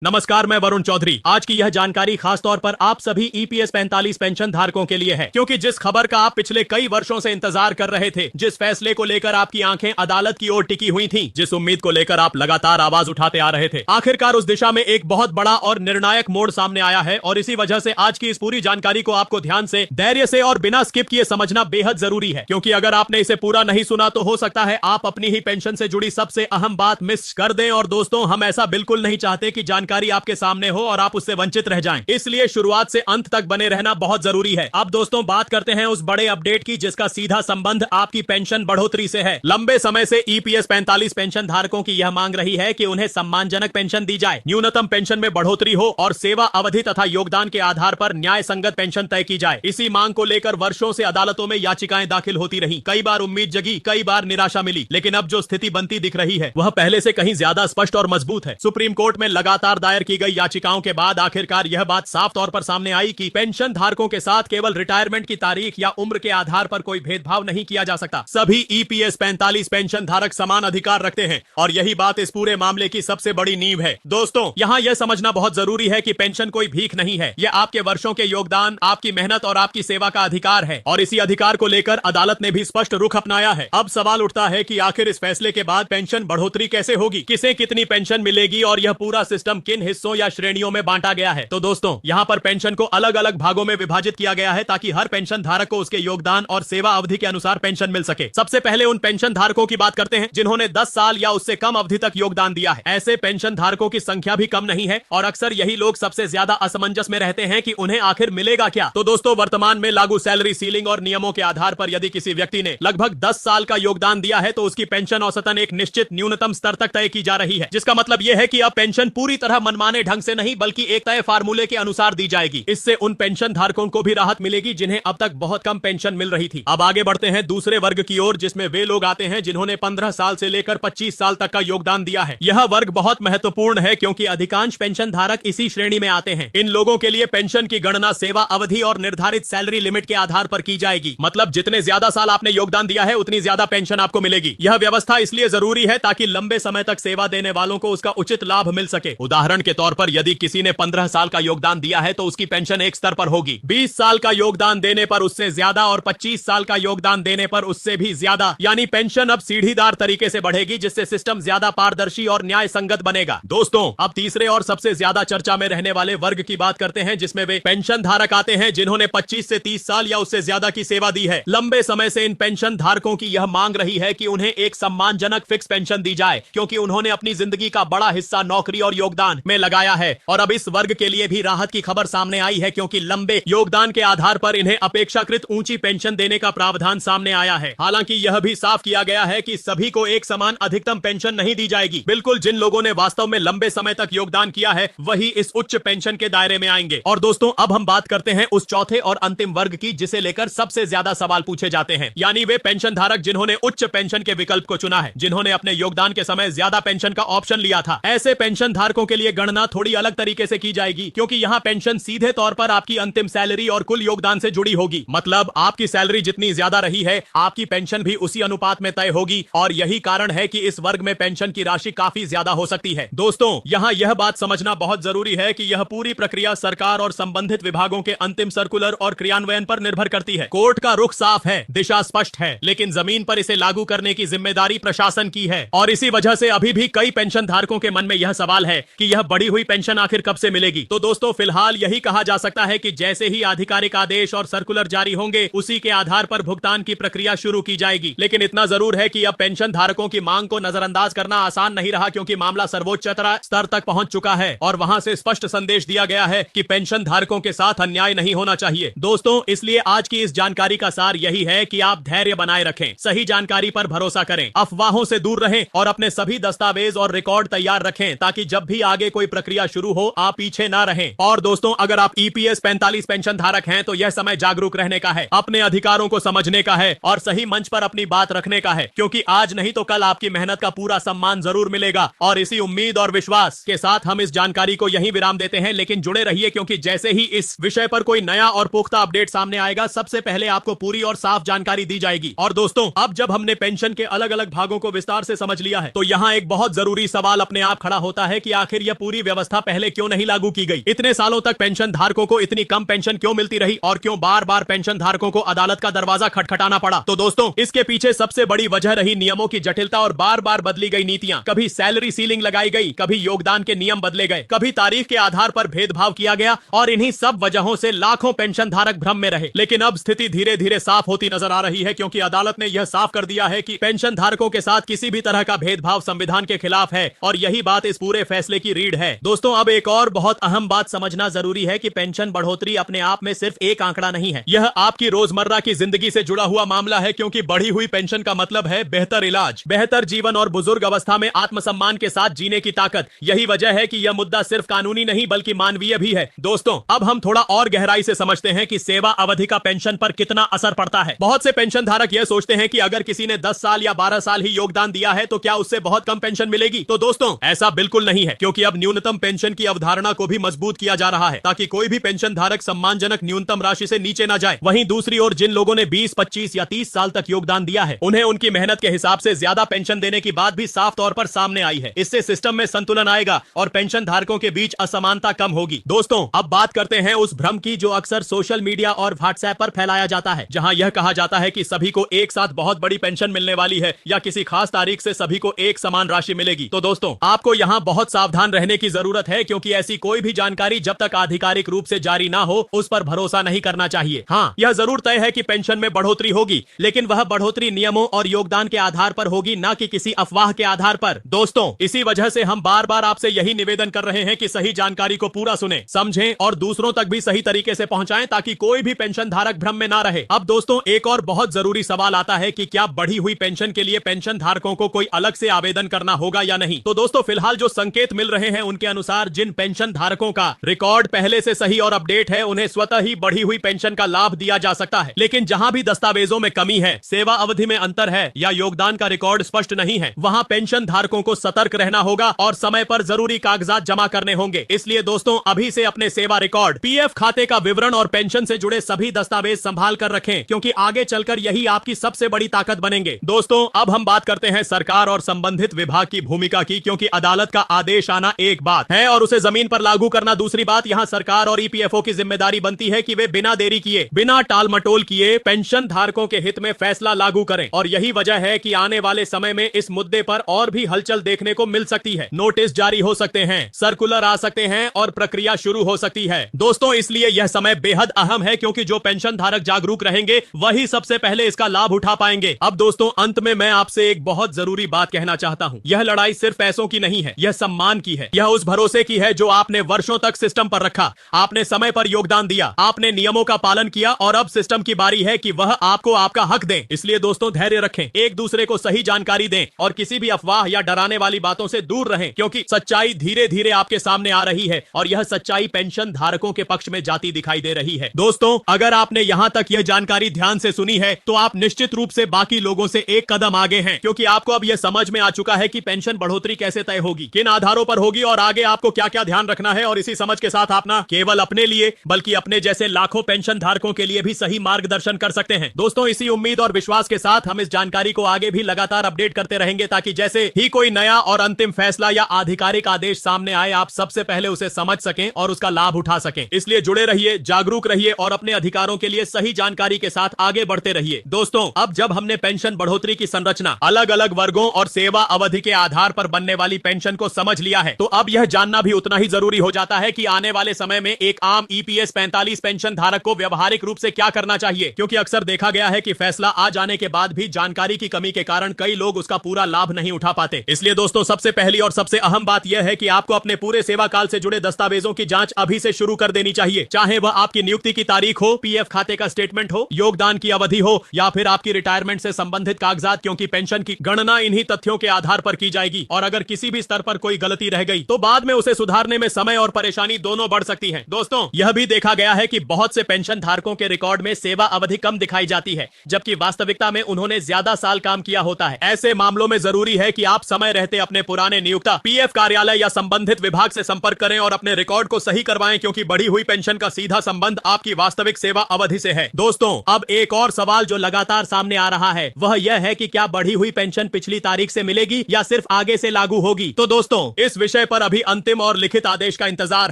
नमस्कार, मैं वरुण चौधरी। आज की यह जानकारी खास तौर पर आप सभी ईपीएस 45 पेंशन धारकों के लिए है, क्योंकि जिस खबर का आप पिछले कई वर्षों से इंतजार कर रहे थे, जिस फैसले को लेकर आपकी आंखें अदालत की ओर टिकी हुई थीं, जिस उम्मीद को लेकर आप लगातार आवाज उठाते आ रहे थे, आखिरकार उस दिशा में एक बहुत बड़ा और निर्णायक मोड़ सामने आया है। और इसी वजह से आज की इस पूरी जानकारी को आपको ध्यान से, धैर्य से और बिना स्किप किए समझना बेहद जरूरी है, क्योंकि अगर आपने इसे पूरा नहीं सुना तो हो सकता है आप अपनी ही पेंशन से जुड़ी सबसे अहम बात मिस कर दें। और दोस्तों, हम ऐसा बिल्कुल नहीं चाहते कि जानकारी आपके सामने हो और आप उससे वंचित रह जाएं। इसलिए शुरुआत से अंत तक बने रहना बहुत जरूरी है। अब दोस्तों, बात करते हैं उस बड़े अपडेट की जिसका सीधा संबंध आपकी पेंशन बढ़ोतरी से है। लंबे समय से ईपीएस 45 पेंशन धारकों की यह मांग रही है कि उन्हें सम्मानजनक पेंशन दी जाए, न्यूनतम पेंशन में बढ़ोतरी हो और सेवा अवधि तथा योगदान के आधार पर न्याय संगत पेंशन तय की जाए। इसी मांग को लेकर वर्षों से अदालतों में याचिकाएं दाखिल होती रही। कई बार उम्मीद जगी, कई बार निराशा मिली, लेकिन अब जो स्थिति बनती दिख रही है वह पहले से कहीं ज्यादा स्पष्ट और मजबूत है। सुप्रीम कोर्ट में लगातार दायर की गई याचिकाओं के बाद आखिरकार यह बात साफ तौर पर सामने आई कि पेंशन धारकों के साथ केवल रिटायरमेंट की तारीख या उम्र के आधार पर कोई भेदभाव नहीं किया जा सकता। सभी ईपीएस 45 पेंशन धारक समान अधिकार रखते हैं और यही बात इस पूरे मामले की सबसे बड़ी नींव है। दोस्तों, यहाँ यह समझना बहुत जरूरी है कि पेंशन कोई भीख नहीं है। यह आपके वर्षों के योगदान, आपकी मेहनत और आपकी सेवा का अधिकार है, और इसी अधिकार को लेकर अदालत ने भी स्पष्ट रुख अपनाया है। अब सवाल उठता है कि आखिर इस फैसले के बाद पेंशन बढ़ोतरी कैसे होगी, किसे कितनी पेंशन मिलेगी और यह पूरा सिस्टम किन हिस्सों या श्रेणियों में बांटा गया है। तो दोस्तों, यहाँ पर पेंशन को अलग अलग भागों में विभाजित किया गया है ताकि हर पेंशन धारक को उसके योगदान और सेवा अवधि के अनुसार पेंशन मिल सके। सबसे पहले उन पेंशन धारकों की बात करते हैं जिन्होंने 10 साल या उससे कम अवधि तक योगदान दिया है। ऐसे पेंशन धारकों की संख्या भी कम नहीं है और अक्सर यही लोग सबसे ज्यादा असमंजस में रहते हैं कि उन्हें आखिर मिलेगा क्या। तो दोस्तों, वर्तमान में लागू सैलरी सीलिंग और नियमों के आधार पर यदि किसी व्यक्ति ने लगभग 10 साल का योगदान दिया है तो उसकी पेंशन औसतन एक निश्चित न्यूनतम स्तर तक तय की जा रही है, जिसका मतलब यह है कि अब पेंशन पूरी तरह मनमाने ढंग से नहीं बल्कि एक तय फार्मूले के अनुसार दी जाएगी। इससे उन पेंशन धारकों को भी राहत मिलेगी जिन्हें अब तक बहुत कम पेंशन मिल रही थी। अब आगे बढ़ते हैं दूसरे वर्ग की ओर, जिसमें वे लोग आते हैं जिन्होंने 15 साल से लेकर 25 साल तक का योगदान दिया है। यह वर्ग बहुत महत्वपूर्ण है क्योंकि अधिकांश पेंशन धारक इसी श्रेणी में आते हैं। इन लोगों के लिए पेंशन की गणना सेवा अवधि और निर्धारित सैलरी लिमिट के आधार पर की जाएगी। मतलब जितने ज्यादा साल आपने योगदान दिया है उतनी ज्यादा पेंशन आपको मिलेगी। यह व्यवस्था इसलिए जरूरी है ताकि लंबे समय तक सेवा देने वालों को उसका उचित लाभ मिल सके। उदाहरण के तौर पर यदि किसी ने 15 साल का योगदान दिया है तो उसकी पेंशन एक स्तर पर होगी। 20 साल का योगदान देने पर उससे ज्यादा और 25 साल का योगदान देने पर उससे भी ज्यादा, यानी पेंशन अब सीढ़ीदार तरीके से बढ़ेगी, जिससे सिस्टम ज्यादा पारदर्शी और न्याय संगत बनेगा। दोस्तों, अब तीसरे और सबसे ज्यादा चर्चा में रहने वाले वर्ग की बात करते हैं, जिसमें वे पेंशन धारक आते हैं जिन्होंने 25 से 30 साल या उससे ज्यादा की सेवा दी है। लंबे समय से इन पेंशन धारकों की यह मांग रही है कि उन्हें एक सम्मानजनक फिक्स पेंशन दी जाए, क्योंकि उन्होंने अपनी जिंदगी का बड़ा हिस्सा नौकरी और योगदान में लगाया है। और अब इस वर्ग के लिए भी राहत की खबर सामने आई है, क्योंकि लंबे योगदान के आधार पर इन्हें अपेक्षाकृत ऊंची पेंशन देने का प्रावधान सामने आया है। हालांकि यह भी साफ किया गया है कि सभी को एक समान अधिकतम पेंशन नहीं दी जाएगी। बिल्कुल जिन लोगों ने वास्तव में लंबे समय तक योगदान किया है वही इस उच्च पेंशन के दायरे में आएंगे। और दोस्तों, अब हम बात करते हैं उस चौथे और अंतिम वर्ग की जिसे लेकर सबसे ज्यादा सवाल पूछे जाते हैं, यानी वे पेंशन धारक जिन्होंने उच्च पेंशन के विकल्प को चुना है, जिन्होंने अपने योगदान के समय ज्यादा पेंशन का ऑप्शन लिया था। ऐसे पेंशन धारकों के लिए गणना थोड़ी अलग तरीके से की जाएगी, क्योंकि यहाँ पेंशन सीधे तौर पर आपकी अंतिम सैलरी और कुल योगदान से जुड़ी होगी। मतलब आपकी सैलरी जितनी ज्यादा रही है आपकी पेंशन भी उसी अनुपात में तय होगी, और यही कारण है कि इस वर्ग में पेंशन की राशि काफी ज्यादा हो सकती है। दोस्तों, यहाँ यह बात समझना बहुत जरूरी है कि यह पूरी प्रक्रिया सरकार और संबंधित विभागों के अंतिम सर्कुलर और क्रियान्वयन पर निर्भर करती है। कोर्ट का रुख साफ है, दिशा स्पष्ट है, लेकिन जमीन पर इसे लागू करने की जिम्मेदारी प्रशासन की है। और इसी वजह से अभी भी कई पेंशन धारकों के मन में यह सवाल है कि यह बढ़ी हुई पेंशन आखिर कब से मिलेगी। तो दोस्तों, फिलहाल यही कहा जा सकता है कि जैसे ही आधिकारिक आदेश और सर्कुलर जारी होंगे उसी के आधार पर भुगतान की प्रक्रिया शुरू की जाएगी। लेकिन इतना जरूर है कि अब पेंशन धारकों की मांग को नजरअंदाज करना आसान नहीं रहा, क्योंकि मामला सर्वोच्च स्तर तक पहुंच चुका है और वहां से स्पष्ट संदेश दिया गया है कि पेंशन धारकों के साथ अन्याय नहीं होना चाहिए। दोस्तों, इसलिए आज की इस जानकारी का सार यही है कि आप धैर्य बनाए रखें, सही जानकारी पर भरोसा करें, अफवाहों से दूर रहें और अपने सभी दस्तावेज और रिकॉर्ड तैयार रखें ताकि जब भी आगे कोई प्रक्रिया शुरू हो आप पीछे ना रहें। और दोस्तों, अगर आप ईपीएस 45 पेंशन धारक हैं तो यह समय जागरूक रहने का है, अपने अधिकारों को समझने का है और सही मंच पर अपनी बात रखने का है, क्योंकि आज नहीं तो कल आपकी मेहनत का पूरा सम्मान जरूर मिलेगा। और इसी उम्मीद और विश्वास के साथ हम इस जानकारी को यहीं विराम देते हैं, लेकिन जुड़े रहिए, क्योंकि जैसे ही इस विषय पर कोई नया और पुख्ता अपडेट सामने आएगा सबसे पहले आपको पूरी और साफ जानकारी दी जाएगी। और दोस्तों, अब जब हमने पेंशन के अलग अलग भागों को विस्तार से समझ लिया है तो यहाँ एक बहुत जरूरी सवाल अपने आप खड़ा होता है कि आखिर यह पूरी व्यवस्था पहले क्यों नहीं लागू की गई? इतने सालों तक पेंशन धारकों को इतनी कम पेंशन क्यों मिलती रही और क्यों बार बार पेंशन धारकों को अदालत का दरवाजा खटखटाना पड़ा? तो दोस्तों, इसके पीछे सबसे बड़ी वजह रही नियमों की जटिलता और बार बार बदली गई नीतियां। कभी सैलरी सीलिंग लगाई गई, कभी योगदान के नियम बदले गए, कभी तारीख के आधार पर भेदभाव किया गया और इन्हीं सब वजहों से लाखों पेंशन धारक भ्रम में रहे। लेकिन अब स्थिति धीरे धीरे साफ होती नजर आ रही है, क्योंकि अदालत ने यह साफ कर दिया है कि पेंशन धारकों के साथ किसी भी तरह का भेदभाव संविधान के खिलाफ है और यही बात इस पूरे फैसले की रीढ़ है। दोस्तों, अब एक और बहुत अहम बात समझना जरूरी है कि पेंशन बढ़ोतरी अपने आप में सिर्फ एक आंकड़ा नहीं है। यह आपकी रोजमर्रा की जिंदगी से जुड़ा हुआ मामला है, क्योंकि बढ़ी हुई पेंशन का मतलब है बेहतर इलाज, बेहतर जीवन और बुजुर्ग अवस्था में आत्मसम्मान के साथ जीने की ताकत। यही वजह है कि यह मुद्दा सिर्फ कानूनी नहीं बल्कि मानवीय भी है। दोस्तों, अब हम थोड़ा और गहराई से समझते हैं कि सेवा अवधि का पेंशन पर कितना असर पड़ता है। बहुत से पेंशन धारक यह सोचते हैं कि अगर किसी ने 10 साल या 12 साल ही योगदान दिया है तो क्या उससे बहुत कम पेंशन मिलेगी? तो दोस्तों, ऐसा बिल्कुल नहीं है, क्योंकि अब न्यूनतम पेंशन की अवधारणा को भी मजबूत किया जा रहा है ताकि कोई भी पेंशन धारक सम्मानजनक न्यूनतम राशि से नीचे न जाए। वहीं दूसरी ओर जिन लोगों ने 20, 25 या 30 साल तक योगदान दिया है, उन्हें उनकी मेहनत के हिसाब से ज्यादा पेंशन देने की बात भी साफ तौर पर सामने आई है। इससे सिस्टम में संतुलन आएगा और पेंशन धारकों के बीच असमानता कम होगी। दोस्तों, अब बात करते हैं उस भ्रम की जो अक्सर सोशल मीडिया और व्हाट्सएप पर फैलाया जाता है, जहां यह कहा जाता है कि सभी को एक साथ बहुत बड़ी पेंशन मिलने वाली है या किसी खास तारीख से सभी को एक समान राशि मिलेगी। तो दोस्तों, आपको यहां बहुत सावधान रहने की जरूरत है, क्योंकि ऐसी कोई भी जानकारी जब तक आधिकारिक रूप से जारी ना हो उस पर भरोसा नहीं करना चाहिए। हाँ, यह जरूर तय है कि पेंशन में बढ़ोतरी होगी, लेकिन वह बढ़ोतरी नियमों और योगदान के आधार पर होगी, न कि किसी अफवाह के आधार पर। दोस्तों, इसी वजह से हम बार बार आपसे यही निवेदन कर रहे हैं कि सही जानकारी को पूरा सुने, समझें और दूसरों तक भी सही तरीके से पहुंचाएं, ताकि कोई भी पेंशन धारक भ्रम में ना रहे। अब दोस्तों, एक और बहुत जरूरी सवाल आता है कि क्या बढ़ी हुई पेंशन के लिए पेंशन धारकों को कोई अलग से आवेदन करना होगा या नहीं? तो दोस्तों, फिलहाल जो संकेत मिल रहे हैं उनके अनुसार जिन पेंशन धारकों का रिकॉर्ड पहले से सही और अपडेट है, उन्हें स्वतः ही बढ़ी हुई पेंशन का लाभ दिया जा सकता है। लेकिन जहां भी दस्तावेजों में कमी है, सेवा अवधि में अंतर है या योगदान का रिकॉर्ड स्पष्ट नहीं है, वहां पेंशन धारकों को सतर्क रहना होगा और समय पर जरूरी कागजात जमा करने होंगे। इसलिए दोस्तों, अभी से अपने सेवा रिकॉर्ड, पीएफ खाते का विवरण और पेंशन से जुड़े सभी दस्तावेज संभाल कर रखें, क्योंकि आगे चलकर यही आपकी सबसे बड़ी ताकत बनेंगे। दोस्तों, अब हम बात करते हैं सरकार और संबंधित विभाग की भूमिका की, क्योंकि अदालत का आदेश आना एक बात है और उसे जमीन पर लागू करना दूसरी बात। यहाँ सरकार और ईपीएफओ की जिम्मेदारी बनती है कि वे बिना देरी किए, बिना टालमटोल किए पेंशन धारकों के हित में फैसला लागू करें। और यही वजह है कि आने वाले समय में इस मुद्दे पर और भी हलचल देखने को मिल सकती है। नोटिस जारी हो सकते हैं, सर्कुलर आ सकते हैं और प्रक्रिया शुरू हो सकती है। दोस्तों, इसलिए यह समय बेहद अहम है, क्योंकि जो पेंशन धारक जागरूक रहेंगे वही सबसे पहले इसका लाभ उठा पाएंगे। अब दोस्तों, अंत में मैं आपसे एक बहुत जरूरी बात कहना चाहता हूं। यह लड़ाई सिर्फ पैसों की नहीं है, यह सम्मान की है। यह उस भरोसे की है जो आपने वर्षों तक सिस्टम पर रखा। आपने समय पर योगदान दिया, आपने नियमों का पालन किया और अब सिस्टम की बारी है कि वह आपको आपका हक दे। इसलिए दोस्तों, धैर्य रखें, एक दूसरे को सही जानकारी दें और किसी भी अफवाह या डराने वाली बातों से दूर रहें, क्योंकि सच्चाई धीरे धीरे आपके सामने आ रही है और यह सच्चाई पेंशन धारकों के पक्ष में जाती दिखाई दे रही है। दोस्तों, अगर आपने यहां तक यह जानकारी ध्यान से सुनी है तो आप निश्चित रूप से बाकी लोगों से एक कदम आगे हैं, क्योंकि आपको अब यह समझ में आ चुका है कि पेंशन बढ़ोतरी कैसे तय होगी, किन आधारों पर होगी और आगे आपको क्या क्या ध्यान रखना है। और इसी समझ के साथ आप ना केवल अपने लिए बल्कि अपने जैसे लाखों पेंशन धारकों के लिए भी सही मार्गदर्शन कर सकते हैं। दोस्तों, इसी उम्मीद और विश्वास के साथ हम इस जानकारी को आगे भी लगातार अपडेट करते रहेंगे, ताकि जैसे ही कोई नया और अंतिम फैसला या आधिकारिक आदेश सामने आए, आप सबसे पहले उसे समझ सकें और उसका लाभ उठा सकें। इसलिए जुड़े रहिए, जागरूक रहिए और अपने अधिकारों के लिए सही जानकारी के साथ आगे बढ़ते रहिए। दोस्तों, अब जब हमने पेंशन बढ़ोतरी की संरचना, अलग अलग वर्गों और सेवा अवधि के आधार पर बनने वाली पेंशन को समझ लिया है, तो अब यह जानना भी उतना ही जरूरी हो जाता है कि आने वाले समय में एक आम ईपीएस 45 पेंशन धारक को व्यवहारिक रूप से क्या करना चाहिए, क्योंकि अक्सर देखा गया है कि फैसला आ जाने के बाद भी जानकारी की कमी के कारण कई लोग उसका पूरा लाभ नहीं उठा पाते। इसलिए दोस्तों, सबसे पहली और सबसे अहम बात यह है कि आपको अपने पूरे सेवा काल से जुड़े दस्तावेजों की जांच अभी से शुरू कर देनी चाहिए, चाहे वह आपकी नियुक्ति की तारीख हो, पीएफ खाते का स्टेटमेंट हो, योगदान की अवधि हो या फिर आपकी रिटायरमेंट से संबंधित कागजात, क्योंकि पेंशन की गणना इन्हीं तथ्यों के आधार पर की जाएगी और अगर किसी भी स्तर पर कोई गलती रह गई तो बाद में उसे सुधारने में समय और परेशानी दोनों बढ़ सकती है। दोस्तों, यह भी देखा गया है कि बहुत से पेंशन धारकों के रिकॉर्ड में सेवा अवधि कम दिखाई जाती है, जबकि वास्तविकता में उन्होंने ज्यादा साल काम किया होता है। ऐसे मामलों में जरूरी है कि आप समय रहते अपने पुराने नियोक्ता, पीएफ कार्यालय या संबंधित विभाग से संपर्क करें और अपने रिकॉर्ड को सही करवाएं, क्योंकि बढ़ी हुई पेंशन का सीधा संबंध आपकी वास्तविक सेवा अवधि से है। दोस्तों, अब एक और सवाल जो लगातार सामने आ रहा है वह यह है कि क्या बढ़ी हुई पेंशन पिछली तारीख से मिलेगी या सिर्फ आगे से लागू होगी। तो दोस्तों, इस विषय विषय पर अभी अंतिम और लिखित आदेश का इंतजार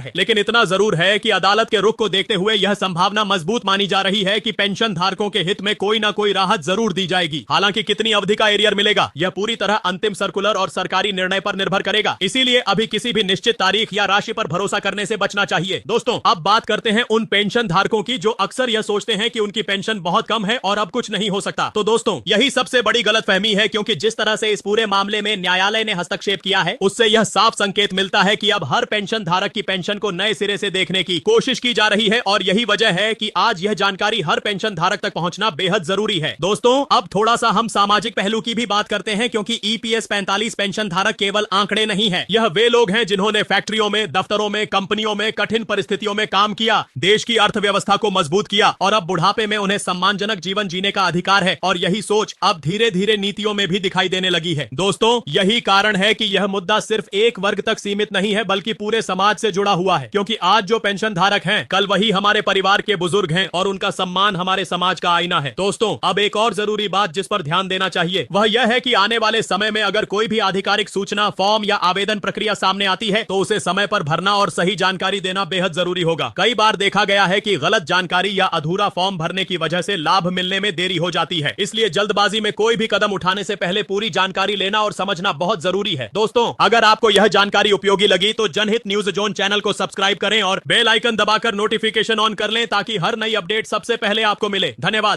है, लेकिन इतना जरूर है कि अदालत के रुख को देखते हुए यह संभावना मजबूत मानी जा रही है कि पेंशन धारकों के हित में कोई ना कोई राहत जरूर दी जाएगी। हालांकि कितनी अवधि का एरियर मिलेगा यह पूरी तरह अंतिम सर्कुलर और सरकारी निर्णय पर निर्भर करेगा, इसीलिए अभी किसी भी निश्चित तारीख या राशि पर भरोसा करने से बचना चाहिए। दोस्तों, अब बात करते हैं उन पेंशन धारकों की जो अक्सर यह सोचते हैं कि उनकी पेंशन बहुत कम है और अब कुछ नहीं हो सकता। तो दोस्तों, यही सबसे बड़ी गलतफहमी है, क्योंकि जिस तरह से इस पूरे मामले में न्यायालय ने हस्तक्षेप किया है उससे यह साफ संकेत मिलता है कि अब हर पेंशन धारक की पेंशन को नए सिरे से देखने की कोशिश की जा रही है, और यही वजह है कि आज यह जानकारी हर पेंशन धारक तक पहुंचना बेहद जरूरी है। दोस्तों, अब थोड़ा सा हम सामाजिक पहलू की भी बात करते हैं, क्योंकि ईपीएस 45 पेंशन धारक केवल आंकड़े नहीं है। यह वे लोग हैं जिन्होंने फैक्ट्रियों में, दफ्तरों में, कंपनियों में कठिन परिस्थितियों में काम किया, देश की अर्थव्यवस्था को मजबूत किया, और अब बुढ़ापे में उन्हें सम्मानजनक जीवन जीने का अधिकार है। और यही सोच अब धीरे धीरे नीतियों में भी दिखाई देने लगी है। दोस्तों, यही कारण है कि यह मुद्दा सिर्फ एक वर्ग तक सीमित नहीं है, बल्कि पूरे समाज से जुड़ा हुआ है, क्योंकि आज जो पेंशन धारक हैं कल वही हमारे परिवार के बुजुर्ग हैं, और उनका सम्मान हमारे समाज का आईना है। दोस्तों, अब एक और जरूरी बात जिस पर ध्यान देना चाहिए वह यह है कि आने वाले समय में अगर कोई भी आधिकारिक सूचना, फॉर्म या आवेदन प्रक्रिया सामने आती है तो उसे समय पर भरना और सही जानकारी देना बेहद जरूरी होगा। कई बार देखा गया है कि गलत जानकारी या अधूरा फॉर्म भरने की वजह से लाभ मिलने में देरी हो जाती है, इसलिए जल्दबाजी में कोई भी कदम उठाने से पहले पूरी जानकारी लेना और समझना बहुत जरूरी है। दोस्तों, अगर आपको यह जानकारी उपयोगी लगी तो जनहित न्यूज जोन चैनल को सब्सक्राइब करें और बेल आइकन दबाकर नोटिफिकेशन ऑन कर लें, ताकि हर नई अपडेट सबसे पहले आपको मिले। धन्यवाद।